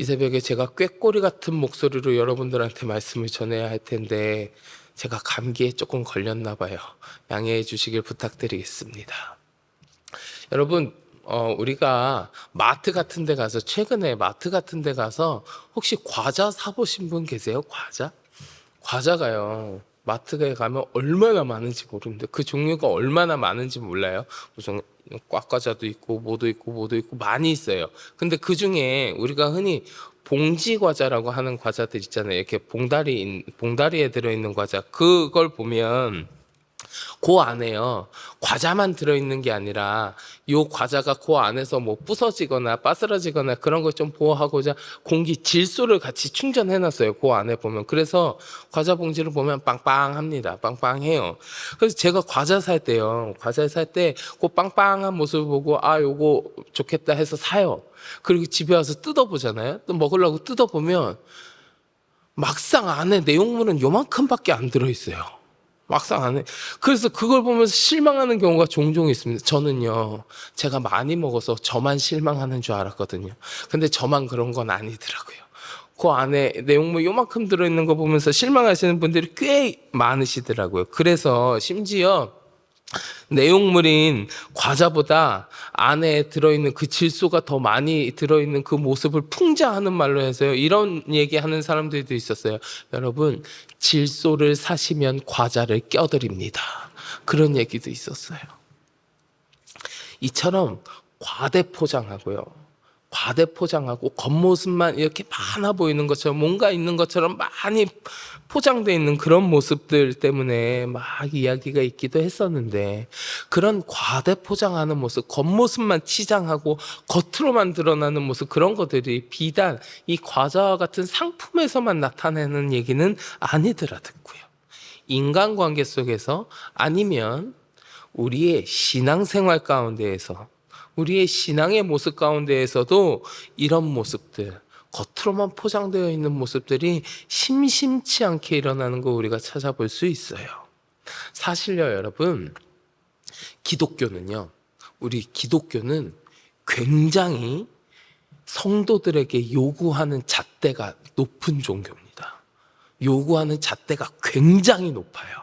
이 새벽에 제가 꾀꼬리 같은 목소리로 여러분들한테 말씀을 전해야 할 텐데 제가 감기에 조금 걸렸나 봐요. 양해해 주시길 부탁드리겠습니다. 여러분, 우리가 마트 같은 데 가서 최근에 마트 같은 데 가서 혹시 과자 사보신 분 계세요? 과자가요. 마트에 가면 얼마나 많은지 모르는데 그 종류가 얼마나 많은지 몰라요. 무슨 꽉과자도 있고 뭐도 있고 많이 있어요. 근데 그 중에 우리가 흔히 봉지 과자라고 하는 과자들 있잖아요. 이렇게 봉다리에 들어있는 과자. 그걸 보면 그 안에요, 과자만 들어있는 게 아니라 요 과자가 그 안에서 뭐 부서지거나 빠스러지거나 그런 걸 좀 보호하고자 공기 질소를 같이 충전해놨어요. 그 안에 보면. 그래서 과자 봉지를 보면 빵빵합니다. 빵빵해요. 그래서 제가 과자 살 때요, 과자 살 때 그 빵빵한 모습을 보고 아 요거 좋겠다 해서 사요. 그리고 집에 와서 뜯어보잖아요. 또 먹으려고 뜯어보면 막상 안에 내용물은 요만큼밖에 안 들어있어요. 막상 안 해. 그래서 그걸 보면서 실망하는 경우가 종종 있습니다. 저는요, 제가 많이 먹어서 저만 실망하는 줄 알았거든요. 근데 저만 그런 건 아니더라고요. 그 안에 내용물 요만큼 들어있는 거 보면서 실망하시는 분들이 꽤 많으시더라고요. 그래서 심지어 내용물인 과자보다 안에 들어있는 그 질소가 더 많이 들어있는 그 모습을 풍자하는 말로 해서요, 이런 얘기하는 사람들도 있었어요. 여러분, 질소를 사시면 과자를 껴드립니다. 그런 얘기도 있었어요. 이처럼 과대포장하고 겉모습만 이렇게 많아 보이는 것처럼, 뭔가 있는 것처럼 많이 포장되어 있는 그런 모습들 때문에 막 이야기가 있기도 했었는데, 그런 과대포장하는 모습, 겉모습만 치장하고 겉으로만 드러나는 모습, 그런 것들이 비단 이 과자와 같은 상품에서만 나타내는 얘기는 아니더라 듣고요. 인간관계 속에서, 아니면 우리의 신앙생활 가운데에서, 우리의 신앙의 모습 가운데에서도 이런 모습들, 겉으로만 포장되어 있는 모습들이 심심치 않게 일어나는 거 우리가 찾아볼 수 있어요. 사실요, 여러분, 우리 기독교는 굉장히 성도들에게 요구하는 잣대가 높은 종교입니다. 요구하는 잣대가 굉장히 높아요.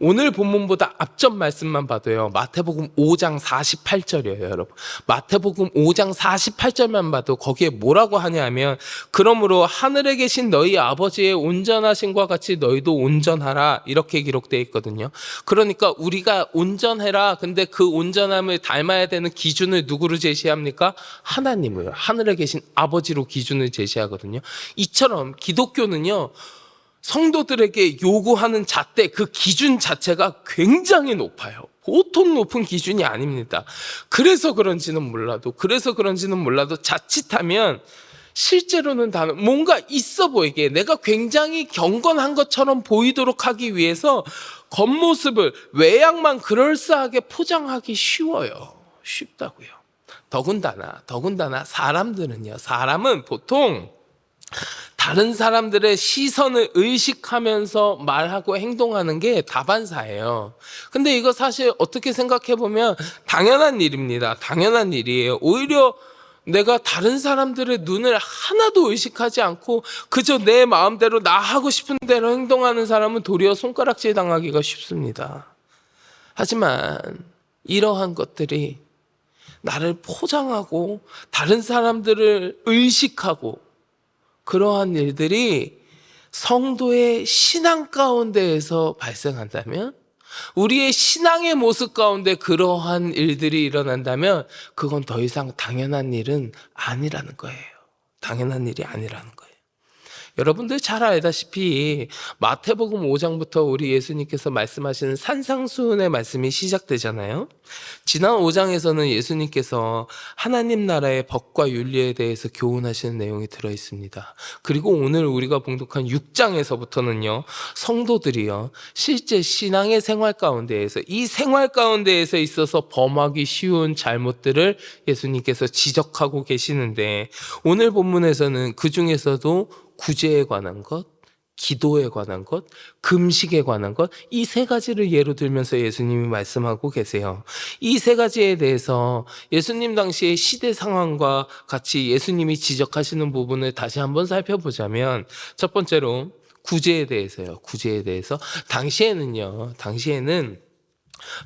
오늘 본문보다 앞전 말씀만 봐도요, 마태복음 5장 48절이에요, 여러분. 마태복음 5장 48절만 봐도 거기에 뭐라고 하냐면, 그러므로 하늘에 계신 너희 아버지의 온전하심과 같이 너희도 온전하라, 이렇게 기록되어 있거든요. 그러니까 우리가 온전해라. 근데 그 온전함을 닮아야 되는 기준을 누구로 제시합니까? 하나님을, 하늘에 계신 아버지로 기준을 제시하거든요. 이처럼 기독교는요, 성도들에게 요구하는 잣대, 그 기준 자체가 굉장히 높아요. 보통 높은 기준이 아닙니다. 그래서 그런지는 몰라도 자칫하면 실제로는 뭔가 있어 보이게, 내가 굉장히 경건한 것처럼 보이도록 하기 위해서 겉모습을, 외양만 그럴싸하게 포장하기 쉽다고요. 더군다나 사람은 보통 다른 사람들의 시선을 의식하면서 말하고 행동하는 게 다반사예요. 근데 이거 사실 어떻게 생각해 보면 당연한 일입니다. 당연한 일이에요. 오히려 내가 다른 사람들의 눈을 하나도 의식하지 않고 그저 내 마음대로 나 하고 싶은 대로 행동하는 사람은 도리어 손가락질 당하기가 쉽습니다. 하지만 이러한 것들이 나를 포장하고 다른 사람들을 의식하고, 그러한 일들이 성도의 신앙 가운데에서 발생한다면, 우리의 신앙의 모습 가운데 그러한 일들이 일어난다면, 그건 더 이상 당연한 일은 아니라는 거예요. 당연한 일이 아니라는 거예요. 여러분들 잘 알다시피 마태복음 5장부터 우리 예수님께서 말씀하시는 산상수훈의 말씀이 시작되잖아요. 지난 5장에서는 예수님께서 하나님 나라의 법과 윤리에 대해서 교훈하시는 내용이 들어있습니다. 그리고 오늘 우리가 봉독한 6장에서부터는요, 성도들이요, 실제 신앙의 생활 가운데에서, 이 생활 가운데에서 있어서 범하기 쉬운 잘못들을 예수님께서 지적하고 계시는데, 오늘 본문에서는 그 중에서도 구제에 관한 것, 기도에 관한 것, 금식에 관한 것, 이 세 가지를 예로 들면서 예수님이 말씀하고 계세요. 이 세 가지에 대해서 예수님 당시의 시대 상황과 같이 예수님이 지적하시는 부분을 다시 한번 살펴보자면, 첫 번째로 구제에 대해서요. 구제에 대해서 당시에는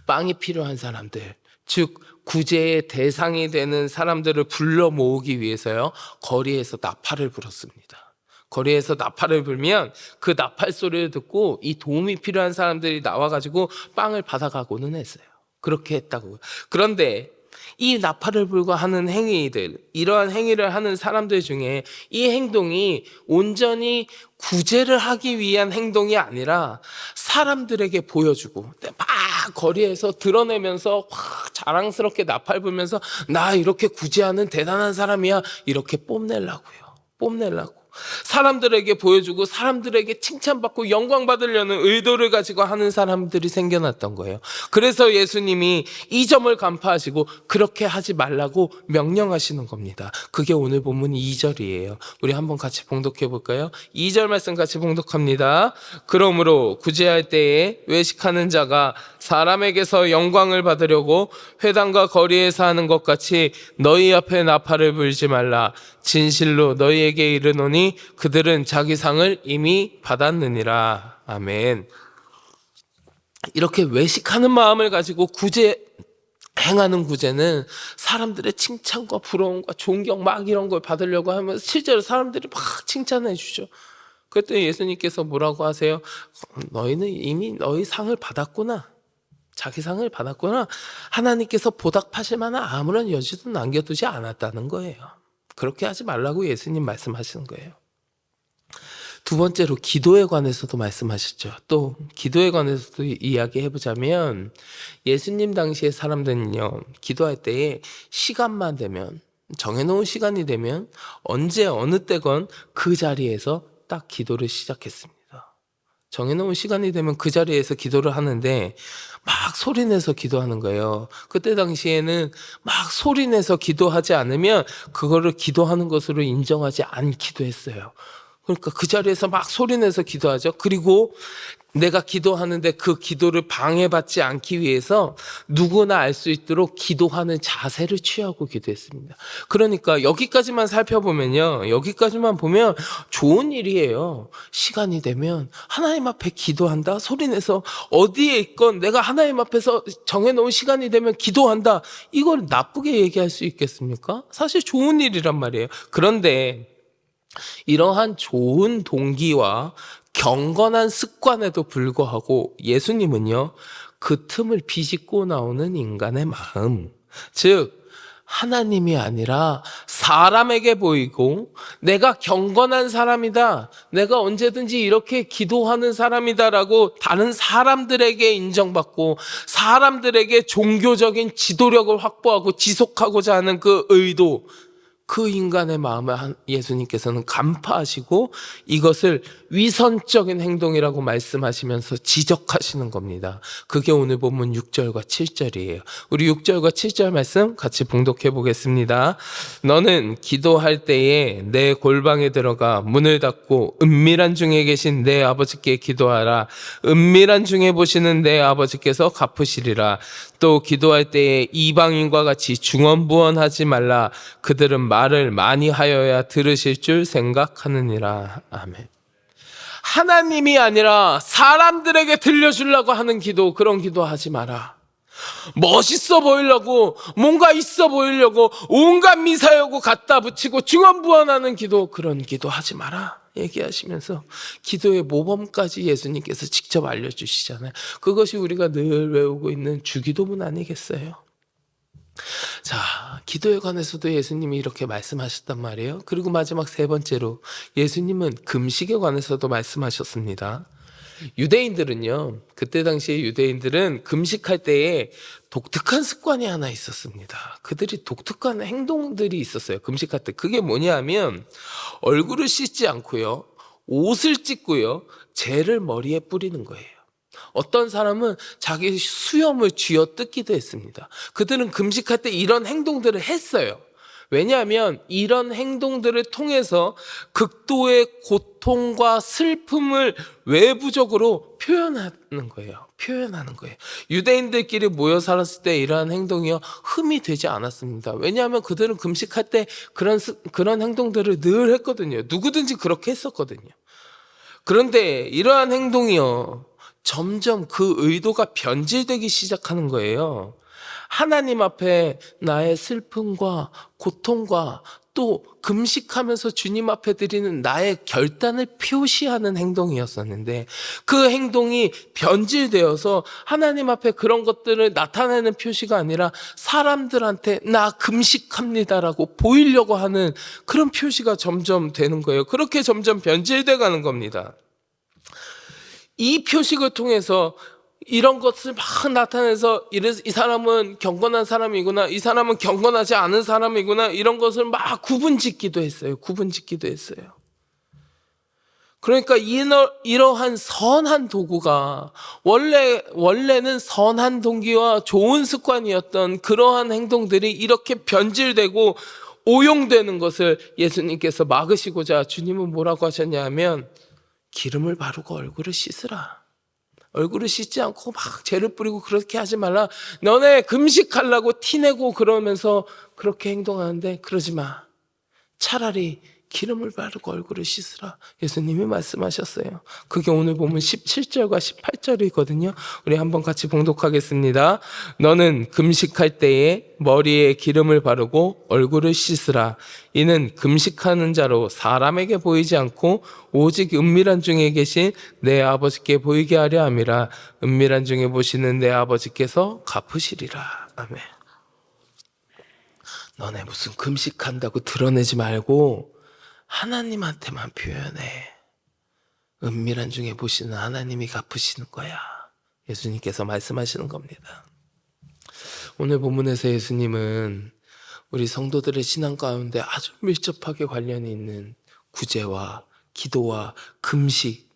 빵이 필요한 사람들, 즉 구제의 대상이 되는 사람들을 불러 모으기 위해서요, 거리에서 나팔을 불었습니다. 거리에서 나팔을 불면 그 나팔 소리를 듣고 이 도움이 필요한 사람들이 나와가지고 빵을 받아가고는 했어요. 그렇게 했다고. 그런데 이 나팔을 불고 하는 행위들, 이러한 행위를 하는 사람들 중에 이 행동이 온전히 구제를 하기 위한 행동이 아니라 사람들에게 보여주고 막 거리에서 드러내면서 확 자랑스럽게 나팔 불면서 나 이렇게 구제하는 대단한 사람이야, 이렇게 뽐내려고 사람들에게 보여주고 사람들에게 칭찬받고 영광 받으려는 의도를 가지고 하는 사람들이 생겨났던 거예요. 그래서 예수님이 이 점을 간파하시고 그렇게 하지 말라고 명령하시는 겁니다. 그게 오늘 본문 2절이에요. 우리 한번 같이 봉독해 볼까요? 2절 말씀 같이 봉독합니다. 그러므로 구제할 때에 외식하는 자가 사람에게서 영광을 받으려고 회당과 거리에서 하는 것 같이 너희 앞에 나팔을 불지 말라. 진실로 너희에게 이르노니 그들은 자기 상을 이미 받았느니라. 아멘. 이렇게 외식하는 마음을 가지고 행하는 구제는 사람들의 칭찬과 부러움과 존경 막 이런 걸 받으려고 하면서 실제로 사람들이 막 칭찬해 주죠. 그때 예수님께서 뭐라고 하세요? 너희는 이미 너희 상을 받았구나. 자기 상을 받았구나. 하나님께서 보답하실 만한 아무런 여지도 남겨두지 않았다는 거예요. 그렇게 하지 말라고 예수님 말씀하시는 거예요. 두 번째로 기도에 관해서도 말씀하셨죠. 또 기도에 관해서도 이야기해보자면 예수님 당시의 사람들은요, 기도할 때에 시간만 되면, 정해놓은 시간이 되면 언제 어느 때건 그 자리에서 딱 기도를 시작했습니다. 정해놓은 시간이 되면 그 자리에서 기도를 하는데 막 소리내서 기도하는 거예요. 그때 당시에는 막 소리내서 기도하지 않으면 그거를 기도하는 것으로 인정하지 않기도 했어요. 그러니까 그 자리에서 막 소리내서 기도하죠. 그리고 내가 기도하는데 그 기도를 방해받지 않기 위해서 누구나 알 수 있도록 기도하는 자세를 취하고 기도했습니다. 그러니까 여기까지만 살펴보면요, 여기까지만 보면 좋은 일이에요. 시간이 되면 하나님 앞에 기도한다, 소리내서 어디에 있건 내가 하나님 앞에서 정해놓은 시간이 되면 기도한다, 이걸 나쁘게 얘기할 수 있겠습니까? 사실 좋은 일이란 말이에요. 그런데 이러한 좋은 동기와 경건한 습관에도 불구하고 예수님은요, 그 틈을 비집고 나오는 인간의 마음, 즉 하나님이 아니라 사람에게 보이고 내가 경건한 사람이다, 내가 언제든지 이렇게 기도하는 사람이다라고 다른 사람들에게 인정받고 사람들에게 종교적인 지도력을 확보하고 지속하고자 하는 그 의도, 그 인간의 마음을 예수님께서는 간파하시고 이것을 위선적인 행동이라고 말씀하시면서 지적하시는 겁니다. 그게 오늘 본문 6절과 7절이에요. 우리 6절과 7절 말씀 같이 봉독해 보겠습니다. 너는 기도할 때에 내 골방에 들어가 문을 닫고 은밀한 중에 계신 내 아버지께 기도하라. 은밀한 중에 보시는 내 아버지께서 갚으시리라. 또 기도할 때에 이방인과 같이 중언부언하지 말라. 그들은 말을 많이 하여야 들으실 줄 생각하느니라. 아멘. 하나님이 아니라 사람들에게 들려주려고 하는 기도, 그런 기도하지 마라. 멋있어 보이려고, 뭔가 있어 보이려고 온갖 미사여구 갖다 붙이고 중언부언하는 기도, 그런 기도 하지 마라 얘기하시면서 기도의 모범까지 예수님께서 직접 알려주시잖아요. 그것이 우리가 늘 외우고 있는 주기도문 아니겠어요? 자, 기도에 관해서도 예수님이 이렇게 말씀하셨단 말이에요. 그리고 마지막 세 번째로 예수님은 금식에 관해서도 말씀하셨습니다. 유대인들은요, 그때 당시에 유대인들은 금식할 때에 독특한 습관이 하나 있었습니다. 그들이 독특한 행동들이 있었어요. 금식할 때. 그게 뭐냐 하면 얼굴을 씻지 않고요, 옷을 찢고요, 젤을 머리에 뿌리는 거예요. 어떤 사람은 자기 수염을 쥐어뜯기도 했습니다. 그들은 금식할 때 이런 행동들을 했어요. 왜냐하면 이런 행동들을 통해서 극도의 고통과 슬픔을 외부적으로 표현하는 거예요. 유대인들끼리 모여 살았을 때 이러한 행동이요 흠이 되지 않았습니다. 왜냐하면 그들은 금식할 때 그런 행동들을 늘 했거든요. 누구든지 그렇게 했었거든요. 그런데 이러한 행동이요 점점 그 의도가 변질되기 시작하는 거예요. 하나님 앞에 나의 슬픔과 고통과 또 금식하면서 주님 앞에 드리는 나의 결단을 표시하는 행동이었었는데 그 행동이 변질되어서 하나님 앞에 그런 것들을 나타내는 표시가 아니라 사람들한테 나 금식합니다라고 보이려고 하는 그런 표시가 점점 되는 거예요. 그렇게 점점 변질돼 가는 겁니다. 이 표식을 통해서 이런 것을 막 나타내서 이 사람은 경건한 사람이구나, 이 사람은 경건하지 않은 사람이구나, 이런 것을 막 구분짓기도 했어요. 그러니까 이러한 선한 도구가 원래는 선한 동기와 좋은 습관이었던 그러한 행동들이 이렇게 변질되고 오용되는 것을 예수님께서 막으시고자 주님은 뭐라고 하셨냐면 기름을 바르고 얼굴을 씻으라. 얼굴을 씻지 않고 막 죄를 뿌리고 그렇게 하지 말라. 너네 금식하려고 티내고 그러면서 그렇게 행동하는데 그러지 마. 차라리 기름을 바르고 얼굴을 씻으라. 예수님이 말씀하셨어요. 그게 오늘 보면 17절과 18절이거든요. 우리 한번 같이 봉독하겠습니다. 너는 금식할 때에 머리에 기름을 바르고 얼굴을 씻으라. 이는 금식하는 자로 사람에게 보이지 않고 오직 은밀한 중에 계신 내 아버지께 보이게 하려 함이라. 은밀한 중에 보시는 내 아버지께서 갚으시리라. 아멘. 너네 무슨 금식한다고 드러내지 말고 하나님한테만 표현해. 은밀한 중에 보시는 하나님이 갚으시는 거야. 예수님께서 말씀하시는 겁니다. 오늘 본문에서 예수님은 우리 성도들의 신앙 가운데 아주 밀접하게 관련이 있는 구제와 기도와 금식,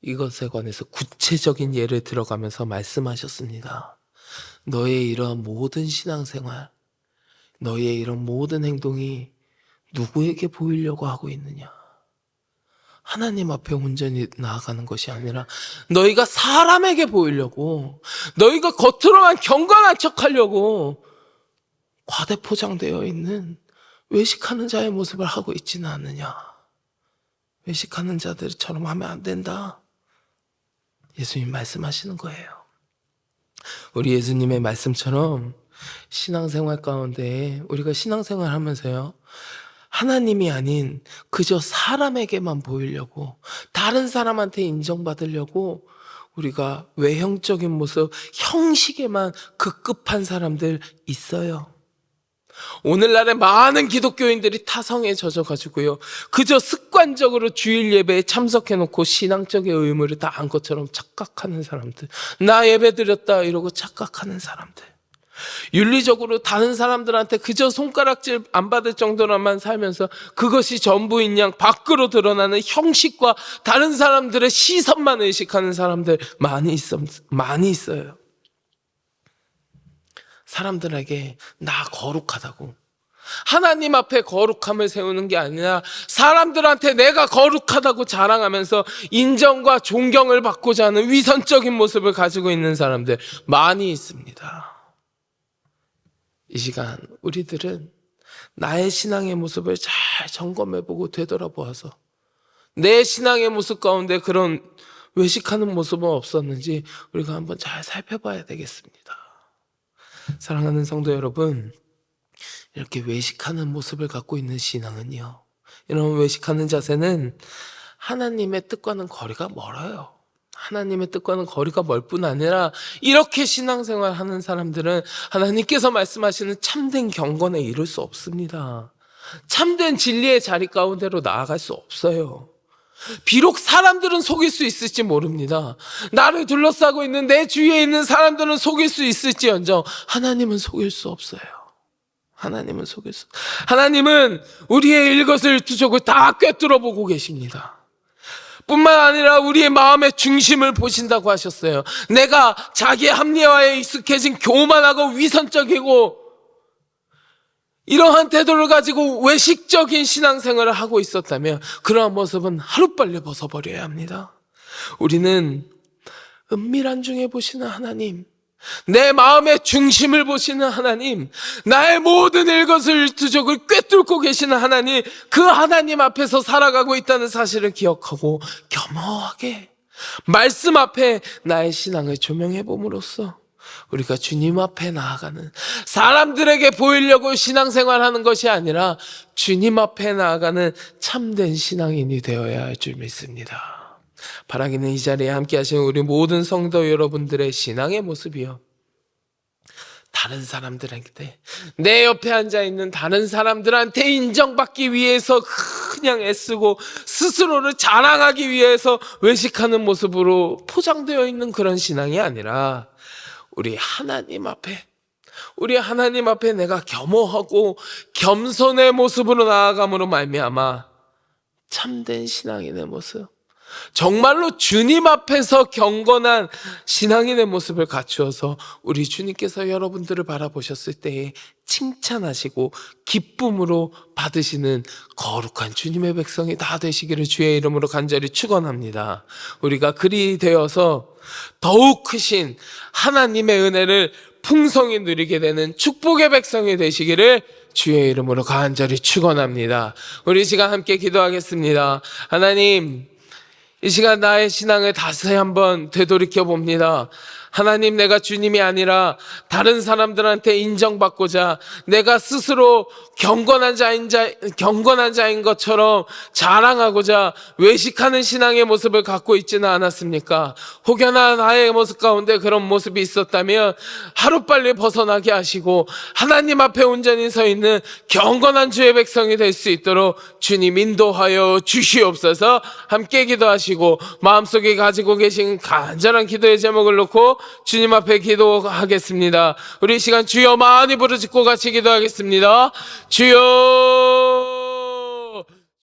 이것에 관해서 구체적인 예를 들어가면서 말씀하셨습니다. 너의 이러한 모든 신앙생활, 너의 이런 모든 행동이 누구에게 보이려고 하고 있느냐? 하나님 앞에 온전히 나아가는 것이 아니라 너희가 사람에게 보이려고, 너희가 겉으로만 경건한 척하려고 과대포장되어 있는 외식하는 자의 모습을 하고 있지는 않느냐? 외식하는 자들처럼 하면 안 된다. 예수님 말씀하시는 거예요. 우리 예수님의 말씀처럼 신앙생활 가운데 우리가 신앙생활 하면서요 하나님이 아닌 그저 사람에게만 보이려고, 다른 사람한테 인정받으려고 우리가 외형적인 모습, 형식에만 급급한 사람들 있어요. 오늘날에 많은 기독교인들이 타성에 젖어가지고요 그저 습관적으로 주일 예배에 참석해놓고 신앙적인 의무를 다 한 것처럼 착각하는 사람들, 나 예배 드렸다 이러고 착각하는 사람들, 윤리적으로 다른 사람들한테 그저 손가락질 안 받을 정도로만 살면서 그것이 전부인 양 밖으로 드러나는 형식과 다른 사람들의 시선만 의식하는 사람들 많이 있어요. 사람들에게 나 거룩하다고, 하나님 앞에 거룩함을 세우는 게 아니라 사람들한테 내가 거룩하다고 자랑하면서 인정과 존경을 받고자 하는 위선적인 모습을 가지고 있는 사람들 많이 있습니다. 이 시간 우리들은 나의 신앙의 모습을 잘 점검해보고 되돌아보아서 내 신앙의 모습 가운데 그런 외식하는 모습은 없었는지 우리가 한번 잘 살펴봐야 되겠습니다. 사랑하는 성도 여러분, 이렇게 외식하는 모습을 갖고 있는 신앙은요, 이런 외식하는 자세는 하나님의 뜻과는 거리가 멀어요. 하나님의 뜻과는 거리가 멀 뿐 아니라 이렇게 신앙생활 하는 사람들은 하나님께서 말씀하시는 참된 경건에 이를 수 없습니다. 참된 진리의 자리 가운데로 나아갈 수 없어요. 비록 사람들은 속일 수 있을지 모릅니다. 나를 둘러싸고 있는 내 주위에 있는 사람들은 속일 수 있을지언정 하나님은 속일 수 없어요. 하나님은 우리의 일거수일투족을 다 꿰뚫어 보고 계십니다. 뿐만 아니라 우리의 마음의 중심을 보신다고 하셨어요. 내가 자기의 합리화에 익숙해진 교만하고 위선적이고 이러한 태도를 가지고 외식적인 신앙생활을 하고 있었다면 그러한 모습은 하루빨리 벗어버려야 합니다. 우리는 은밀한 중에 보시는 하나님, 내 마음의 중심을 보시는 하나님, 나의 모든 일거수일투족을 꿰뚫고 계시는 하나님, 그 하나님 앞에서 살아가고 있다는 사실을 기억하고 겸허하게 말씀 앞에 나의 신앙을 조명해 봄으로써 우리가 주님 앞에 나아가는, 사람들에게 보이려고 신앙생활하는 것이 아니라 주님 앞에 나아가는 참된 신앙인이 되어야 할 줄 믿습니다. 바라기는 이 자리에 함께 하시는 우리 모든 성도 여러분들의 신앙의 모습이요, 다른 사람들한테, 내 옆에 앉아있는 다른 사람들한테 인정받기 위해서 그냥 애쓰고 스스로를 자랑하기 위해서 외식하는 모습으로 포장되어 있는 그런 신앙이 아니라 우리 하나님 앞에 내가 겸허하고 겸손의 모습으로 나아감으로 말미암아 참된 신앙인의 모습, 정말로 주님 앞에서 경건한 신앙인의 모습을 갖추어서 우리 주님께서 여러분들을 바라보셨을 때에 칭찬하시고 기쁨으로 받으시는 거룩한 주님의 백성이 다 되시기를 주의 이름으로 간절히 축원합니다. 우리가 그리 되어서 더욱 크신 하나님의 은혜를 풍성히 누리게 되는 축복의 백성이 되시기를 주의 이름으로 간절히 축원합니다. 우리 시간 함께 기도하겠습니다. 하나님, 이 시간 나의 신앙을 다시 한번 되돌이켜 봅니다. 하나님, 내가 주님이 아니라 다른 사람들한테 인정받고자 내가 스스로 경건한 자인 것처럼 자랑하고자 외식하는 신앙의 모습을 갖고 있지는 않았습니까? 혹여나 나의 모습 가운데 그런 모습이 있었다면 하루빨리 벗어나게 하시고 하나님 앞에 온전히 서 있는 경건한 주의 백성이 될 수 있도록 주님 인도하여 주시옵소서. 함께 기도하시고 마음속에 가지고 계신 간절한 기도의 제목을 놓고 주님 앞에 기도하겠습니다. 우리 이 시간 주여 많이 부르짖고 같이 기도하겠습니다. 주여